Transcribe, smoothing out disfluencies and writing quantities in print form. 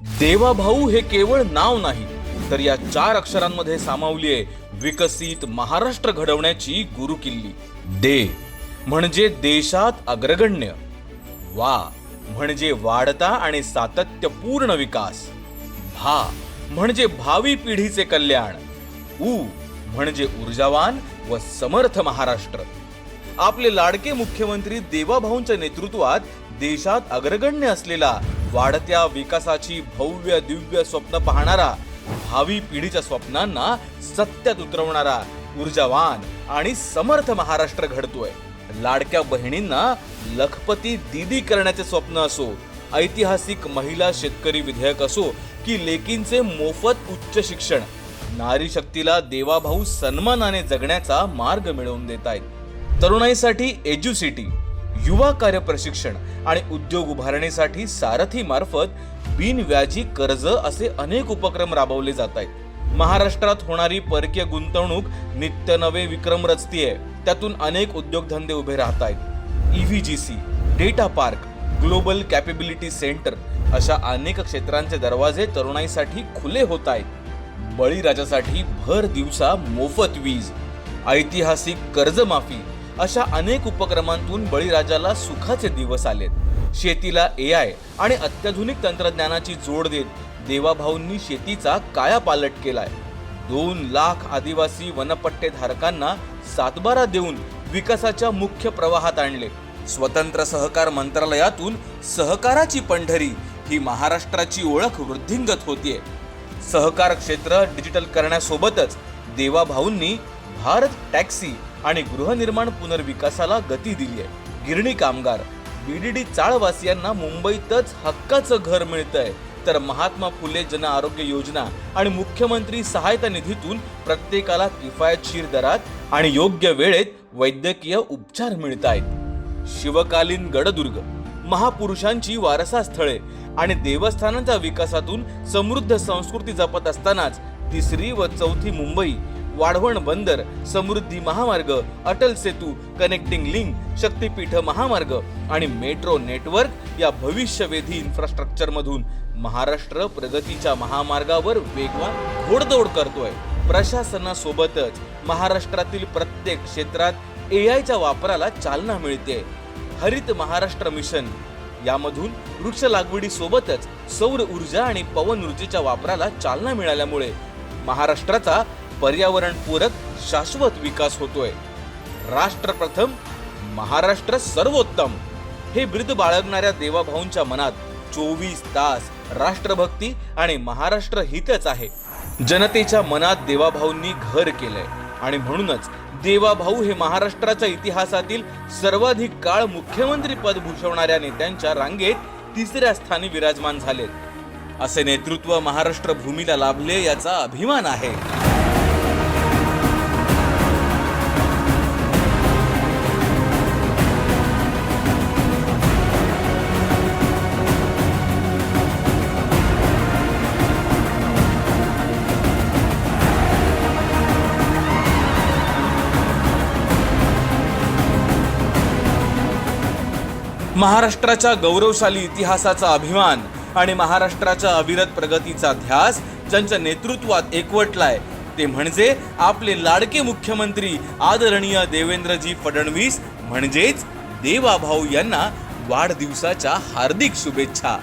देवाभाऊ हे केवळ नाव नाही, तर या 4 अक्षरांमध्ये सामावली आहे विकसित महाराष्ट्र घडवण्याची गुरुकिल्ली। दे म्हणजे देशात अग्रगण्य, वा म्हणजे वाढता आणि सातत्यपूर्ण विकास, भा म्हणजे भावी पिढीचे कल्याण, उ म्हणजे ऊर्जावान व समर्थ महाराष्ट्र। आपले लाडके मुख्यमंत्री देवाभाऊंच्या नेतृत्वात देशात अग्रगण्य असलेला, वाढत्या विकासाची भव्य दिव्य स्वप्न पाहणारा, भावी पिढीच्या स्वप्नांना सत्यात उतरवणारा ऊर्जावान आणि समर्थ महाराष्ट्र घडतोय। लाडक्या बहिणींना लखपती दीदी करण्याचे स्वप्न असो, ऐतिहासिक महिला शेतकरी विधेयक असो की लेकींचे मोफत उच्च शिक्षण, नारी शक्तीला देवाभाऊ सन्मानाने जगण्याचा मार्ग मिळवून देत आहेत। तरुणाईसाठी एज्युसिटी, युवा कार्य प्रशिक्षण आणि उद्योग उभारणीसाठी सारथी मार्फत बिनव्याजी कर्ज असे अनेक उपक्रम राबवले जात आहेत। महाराष्ट्रात होणारी परकीय गुंतवणूक नित्य नवे विक्रम रचतीये, त्यातून अनेक उद्योगधंदे उभे राहत आहेत। EVGC, data park, global capability centre अशा अनेक क्षेत्रांचे दरवाजे तरुणाईसाठी खुले होत आहेत। बळीराजासाठी भर दिवसा मोफत वीज, ऐतिहासिक कर्जमाफी अशा अनेक उपक्रमांतून बळीराजाला सुखाचे दिवस आलेत। शेतीला AI आणि अत्याधुनिक तंत्रज्ञानाची जोड देत देवाभाऊंनी शेतीचा कायापालट केलाय। 2 लाख आदिवासी वनपट्टे धारकांना सातबारा देऊन विकासाच्या मुख्य प्रवाहात आणले। स्वतंत्र सहकार मंत्रालयातून सहकाराची पंढरी ही महाराष्ट्राची ओळख वृद्धिंगत होतीये। सहकार क्षेत्र डिजिटल करण्यासोबतच देवाभाऊंनी भारत टॅक्सी आणि गृहनिर्माण पुनर्विकासाला गती दिली आहे। गिरणी कामगार, BDD चाळवासियांना मुंबईतच हक्काचं घर मिळतंय, तर महात्मा फुले जन आरोग्य योजना आणि मुख्यमंत्री सहायता निधीतून प्रत्येकाला किफायतशीर दरात आणि योग्य वेळेत वैद्यकीय उपचार मिळत आहेत। शिवकालीन गडदुर्ग, महापुरुषांची वारसा स्थळे आणि देवस्थानांच्या विकासातून समृद्ध संस्कृती जपत असतानाच 3री व 4थी मुंबई, वाढवण बंदर, समृद्धी महामार्ग, अटल सेतू, कनेक्टिंग लिंक, शक्तीपीठ महामार्ग आणि मेट्रो नेटवर्क या भविष्यवेधी इन्फ्रास्ट्रक्चर मधून महाराष्ट्र प्रगतीच्या महामार्गावर वेगवान घोडदौड करतोय। प्रशासनासोबतच महाराष्ट्रातील प्रत्येक क्षेत्रात AIच्या वापराला चालना मिळते। हरित महाराष्ट्र मिशन यामधून वृक्ष लागवडी सोबतच सौर ऊर्जा आणि पवन ऊर्जेच्या वापराला चालना मिळाल्यामुळे महाराष्ट्राचा पर्यावरणपूरक शाश्वत विकास होतोय। राष्ट्र प्रथम, महाराष्ट्र सर्वोत्तम हे ब्रीद बाळगणाऱ्या देवाभाऊंच्या मनात 24 तास राष्ट्रभक्ती आणि महाराष्ट्र हितच आहे। जनतेच्या मनात देवाभाऊंनी घर केलंय आणि म्हणूनच देवाभाऊ हे महाराष्ट्राच्या इतिहासातील सर्वाधिक काळ मुख्यमंत्री पद भूषवणाऱ्या नेत्यांच्या रांगेत 3ऱ्या स्थानी विराजमान झालेत। असे नेतृत्व महाराष्ट्र भूमीला लाभले याचा अभिमान आहे। महाराष्ट्राच्या गौरवशाली इतिहासाचा अभिमान आणि महाराष्ट्राच्या अविरत प्रगतीचा ध्यास ज्यांच्या नेतृत्वात एकवटलाय ते म्हणजे आपले लाडके मुख्यमंत्री आदरणीय देवेंद्रजी फडणवीस म्हणजेच देवाभाऊ यांना वाढदिवसाच्या हार्दिक शुभेच्छा।